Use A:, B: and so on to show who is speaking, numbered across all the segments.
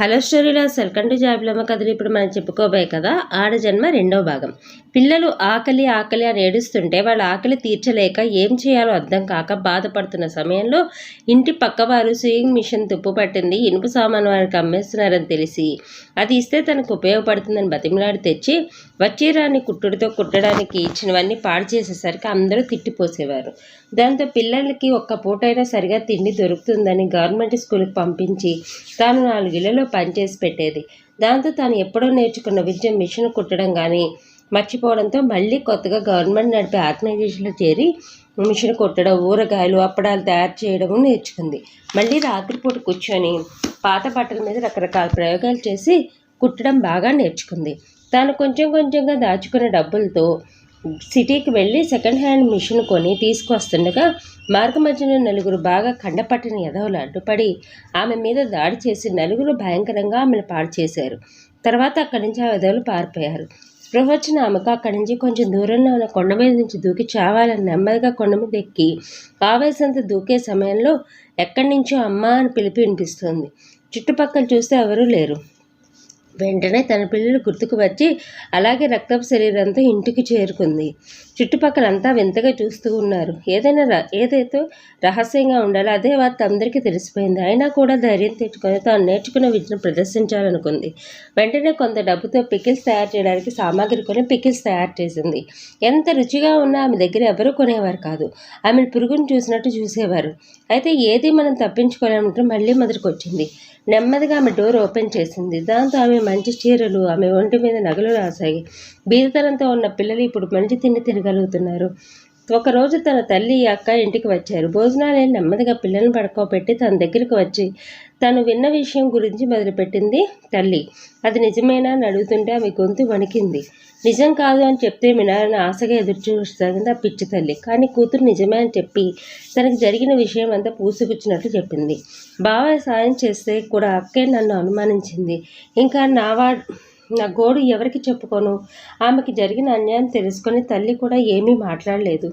A: Hello స్టోరీలో welcome to జాబిలమ్మ కథలు. ఇప్పుడు మనం చెప్పుకోబోయే కదా ఆడజన్మ రెండో భాగం. పిల్లలు ఆకలి ఆకలి అని ఏడుస్తుంటే వాళ్ళ ఆకలి తీర్చలేక ఏం చేయాలో అర్థం కాక బాధపడుతున్న సమయంలో ఇంటి పక్కవారు స్వింగ్ మిషన్ తుప్పు పట్టింది, ఇనుప సామాను వారికి అమ్మేస్తున్నారని తెలిసి అది ఇస్తే తనకు ఉపయోగపడుతుందని బతిమలాడి తెచ్చి వచ్చీరాన్ని కుట్టుడితో కుట్టడానికి ఇచ్చినవన్నీ పాడు చేసేసరికి అందరూ తిట్టిపోసేవారు. దాంతో పిల్లలకి ఒక్క పూటైనా సరిగా తిండి దొరుకుతుందని గవర్నమెంట్ స్కూల్కి పంపించి తాను 4 ఇళ్లలో పనిచేసి పెట్టేది. దాంతో తాను ఎప్పుడో నేర్చుకున్న విద్య మిషన్ కుట్టడం కానీ మర్చిపోవడంతో మళ్ళీ కొత్తగా గవర్నమెంట్ నడిపే ఆర్గనైజేషన్లో చేరి మిషన్ కుట్టడం, ఊరగాయలు అప్పడాలు తయారు చేయడం నేర్చుకుంది. మళ్ళీ రాత్రిపూట కూర్చొని పాత బట్టల మీద రకరకాల ప్రయోగాలు చేసి కుట్టడం బాగా నేర్చుకుంది. తాను కొంచెం కొంచెంగా దాచుకున్న డబ్బులతో సిటీకి వెళ్ళి సెకండ్ హ్యాండ్ మిషన్ కొని తీసుకొస్తుండగా మార్గమధ్యలో 4 బాగా కండపట్టిన ఎదవలు అడ్డుపడి ఆమె మీద దాడి చేసి 4 భయంకరంగా ఆమెను పాడు చేశారు. తర్వాత అక్కడి నుంచి ఆ ఎదవలు పారిపోయారు. స్పృహ వచ్చిన ఆమెకు అక్కడి నుంచి కొంచెం దూరంలో ఉన్న కొండ మీద నుంచి దూకి చావాలని నెమ్మదిగా కొండ మీద ఎక్కి ఆవేశంతో దూకే సమయంలో ఎక్కడి నుంచో అమ్మ అని పిలిపి వినిపిస్తుంది. చుట్టుపక్కల చూస్తే ఎవరూ లేరు. వెంటనే తన పిల్లలు గుర్తుకు వచ్చి అలాగే రక్తపు శరీరంతో ఇంటికి చేరుకుంది. చుట్టుపక్కలంతా వింతగా చూస్తూ ఉన్నారు. ఏదైతే రహస్యంగా ఉండాలో అదే వార్త అందరికీ తెలిసిపోయింది. అయినా కూడా ధైర్యం తెచ్చుకొని తాను నేర్చుకున్న విద్యను ప్రదర్శించాలనుకుంది. వెంటనే కొంత డబ్బుతో పికిల్స్ తయారు చేయడానికి సామాగ్రి కొని పికిల్స్ తయారు చేసింది. ఎంత రుచిగా ఉన్నా ఆమె దగ్గర ఎవరూ కొనేవారు కాదు. ఆమెను పురుగును చూసినట్టు చూసేవారు. అయితే ఏది మనం తప్పించుకోలేమంటే మళ్ళీ మొదటికి వచ్చింది. నెమ్మదిగా ఆమె డోర్ ఓపెన్ చేసింది. దాంతో ఆమె మంచి చీరలు, ఆమె ఒంటి మీద నగలు రాసాయి. బీదతనంతో ఉన్న పిల్లలు ఇప్పుడు మంచి తిండి తినగలుగుతున్నారు. ఒకరోజు తన తల్లి అక్క ఇంటికి వచ్చారు. భోజనాలు నెమ్మదిగా పిల్లల్ని పడుకోబెట్టి తన దగ్గరికి వచ్చి తను విన్న విషయం గురించి మొదలుపెట్టింది తల్లి. అది నిజమేనా అని అడుగుతుంటే ఆమె గొంతు వణికింది. నిజం కాదు అని చెప్తే వినాలని ఆశగా ఎదురు చూస్తుంది ఆ పిచ్చి తల్లి. కానీ కూతురు నిజమే అని చెప్పి తనకి జరిగిన విషయం అంతా పూసిపుచ్చినట్లు చెప్పింది. బాబాయ్ సాయం చేస్తే కూడా అక్కే నన్ను అనుమానించింది. ఇంకా నా గోడు ఎవరికి చెప్పుకోను. ఆమెకి జరిగిన అన్యాయం తెలుసుకొని తల్లి కూడా ఏమీ మాట్లాడలేదు.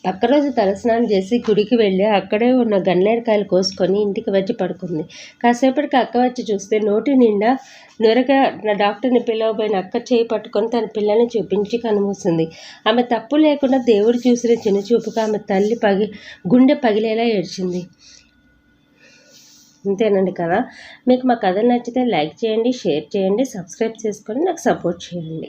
A: పక్క రోజు తలస్నానం చేసి గుడికి వెళ్ళి అక్కడే ఉన్న గన్నేరకాయలు కోసుకొని ఇంటికి వచ్చి పడుకుంది. కాసేపటికి అక్క వచ్చి చూస్తే నోటి నిండా నొరగా డాక్టర్ని పిలవబోయిన అక్క చేయి పట్టుకొని తన పిల్లల్ని చూపించి కనుమూసింది. ఆమె తప్పు లేకుండా దేవుడు చూసిన చిన్న చూపుగా ఆమె తల్లి గుండె పగిలేలా ఏడ్చింది. అంతేనండి కదా. మీకు మా కథ నచ్చితే లైక్ చేయండి, షేర్ చేయండి, సబ్స్క్రైబ్ చేసుకొని నాకు సపోర్ట్ చేయండి.